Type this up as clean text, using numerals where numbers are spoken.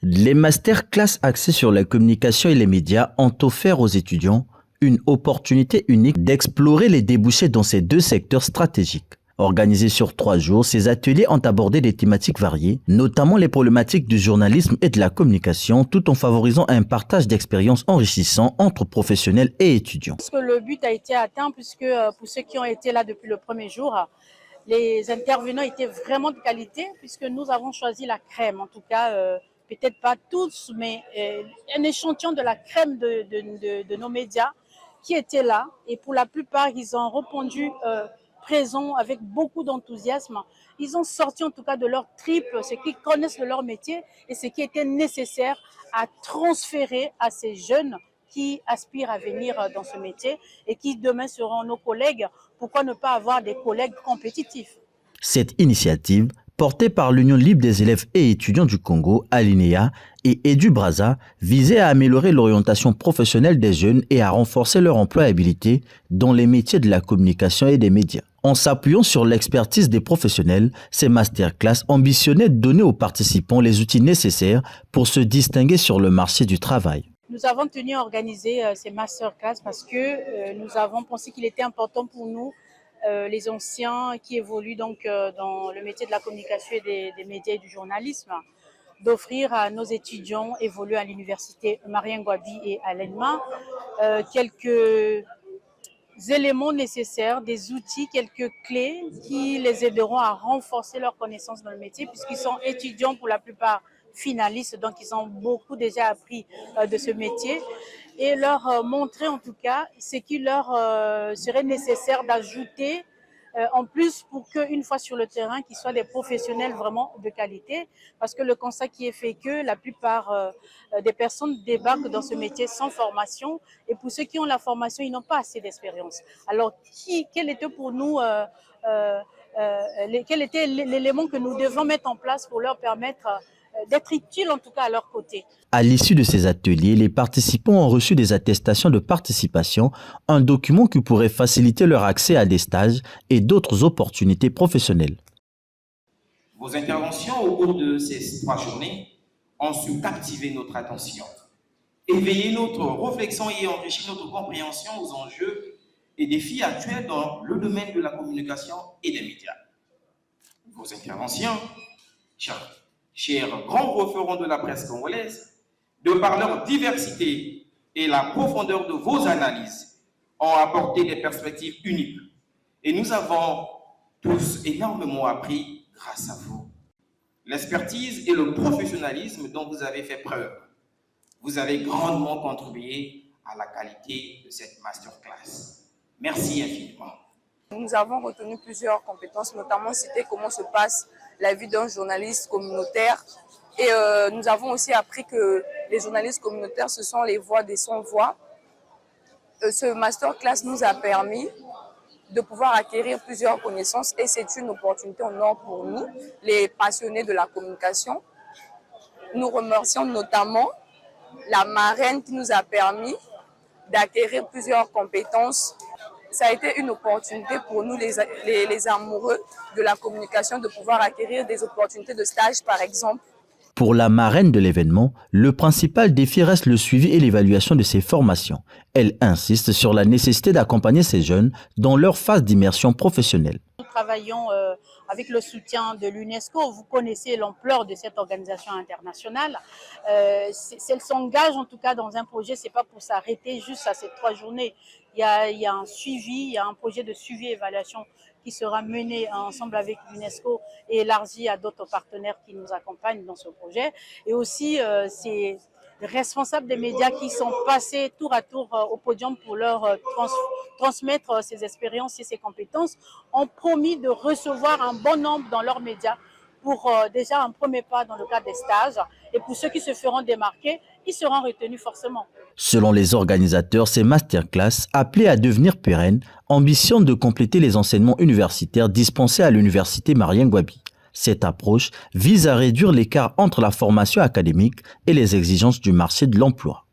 Les masterclass axés sur la communication et les médias ont offert aux étudiants une opportunité unique d'explorer les débouchés dans ces deux secteurs stratégiques. Organisés sur 3 jours, ces ateliers ont abordé des thématiques variées, notamment les problématiques du journalisme et de la communication, tout en favorisant un partage d'expériences enrichissant entre professionnels et étudiants. Le but a été atteint puisque pour ceux qui ont été là depuis le premier jour, les intervenants étaient vraiment de qualité puisque nous avons choisi la crème, en tout cas peut-être pas tous, mais un échantillon de la crème de nos médias qui étaient là, et pour la plupart ils ont répondu présents avec beaucoup d'enthousiasme. Ils ont sorti en tout cas de leur trip ce qu'ils connaissent de leur métier et ce qui était nécessaire à transférer à ces jeunes qui aspirent à venir dans ce métier et qui demain seront nos collègues. Pourquoi ne pas avoir des collègues compétitifs? Cette initiative, portée par l'Union libre des élèves et étudiants du Congo, Alinéa, et EduBraza, visait à améliorer l'orientation professionnelle des jeunes et à renforcer leur employabilité dans les métiers de la communication et des médias. En s'appuyant sur l'expertise des professionnels, ces masterclass ambitionnaient de donner aux participants les outils nécessaires pour se distinguer sur le marché du travail. Nous avons tenu à organiser ces masterclass parce que nous avons pensé qu'il était important pour nous, les anciens qui évoluent donc dans le métier de la communication et des médias et du journalisme, d'offrir à nos étudiants évoluant à l'université Marien Ngouabi et à l'ENMA quelques éléments nécessaires, des outils, quelques clés qui les aideront à renforcer leurs connaissances dans le métier puisqu'ils sont étudiants pour la plupart finalistes, donc ils ont beaucoup déjà appris de ce métier, et leur montrer en tout cas ce qui leur serait nécessaire d'ajouter en plus pour qu'une fois sur le terrain, qu'ils soient des professionnels vraiment de qualité, parce que le constat qui est fait que la plupart des personnes débarquent dans ce métier sans formation, et pour ceux qui ont la formation, ils n'ont pas assez d'expérience. Alors, quel était pour nous, quel était l'élément que nous devons mettre en place pour leur permettre d'être utiles en tout cas à leur côté. À l'issue de ces ateliers, les participants ont reçu des attestations de participation, un document qui pourrait faciliter leur accès à des stages et d'autres opportunités professionnelles. Vos interventions au cours de ces 3 journées ont su captiver notre attention, éveiller notre réflexion et enrichir notre compréhension aux enjeux et défis actuels dans le domaine de la communication et des médias. Vos interventions, chers grands référents de la presse congolaise, de par leur diversité et la profondeur de vos analyses, ont apporté des perspectives uniques. Et nous avons tous énormément appris grâce à vous. L'expertise et le professionnalisme dont vous avez fait preuve, vous avez grandement contribué à la qualité de cette masterclass. Merci infiniment. Nous avons retenu plusieurs compétences, notamment citer comment se passe la vie d'un journaliste communautaire. Et nous avons aussi appris que les journalistes communautaires, ce sont les voix des sans-voix. Ce masterclass nous a permis de pouvoir acquérir plusieurs connaissances et c'est une opportunité en or pour nous, les passionnés de la communication. Nous remercions notamment la marraine qui nous a permis d'acquérir plusieurs compétences. Ça a été une opportunité pour nous, les amoureux de la communication, de pouvoir acquérir des opportunités de stage, par exemple. Pour la marraine de l'événement, le principal défi reste le suivi et l'évaluation de ces formations. Elle insiste sur la nécessité d'accompagner ces jeunes dans leur phase d'immersion professionnelle. Nous travaillons avec le soutien de l'UNESCO. Vous connaissez l'ampleur de cette organisation internationale. Si elle s'engage en tout cas dans un projet, ce n'est pas pour s'arrêter juste à ces 3 journées. Il y a un suivi, il y a un projet de suivi et évaluation qui sera mené ensemble avec l'UNESCO et élargi à d'autres partenaires qui nous accompagnent dans ce projet. Et aussi, c'est les responsables des médias qui sont passés tour à tour au podium pour leur transmettre ces expériences et ces compétences, ont promis de recevoir un bon nombre dans leurs médias pour déjà un premier pas dans le cadre des stages. Et pour ceux qui se feront démarquer, ils seront retenus forcément. Selon les organisateurs, ces masterclass, appelés à devenir pérennes, ambitionnent de compléter les enseignements universitaires dispensés à l'université Marien Ngouabi. Cette approche vise à réduire l'écart entre la formation académique et les exigences du marché de l'emploi.